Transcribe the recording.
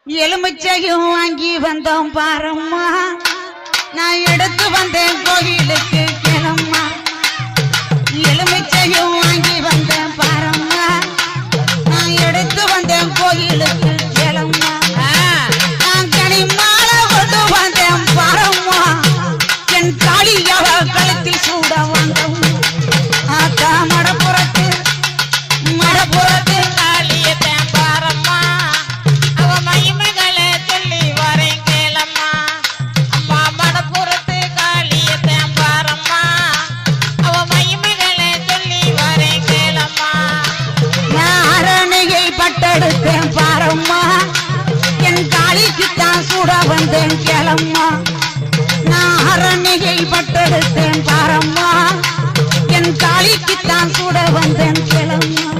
எலுமிச்சையும் வாங்கி வந்தோம் பாரம்மா நான் எடுத்து வந்தேன் கோயிலுக்கு கிளம்மா எலுமிச்சையும் வாங்கி வந்தேன் பாரம்மா நான் எடுத்து வந்தேன் கோயிலுக்கு கிளம்மா நான் கனிமால கொண்டு வந்தேன் பாரம்மா என் காளியவ கழுத்தில் சூட வந்தோம் ஆத்தா மடப்புறத்து காளியத்தேன் பாரம்மா அவ மகிமைகளை சொல்லி வரேன் கேளம்மா அம்மா மடப்புறத்து காளியத்தேன் பாரம்மா அவ மகிமைகளை சொல்லி வரேன் கேளம்மா நான் அரணையை பட்டெடுத்தேன் பாரம்மா என் காளிக்குத்தான் சூட வந்தேன் கேளம்மா நான் அரணையை பட்டெடுத்தேன் பாரம்மா என் காளிக்குத்தான் சூட வந்தேன் கேளம்மா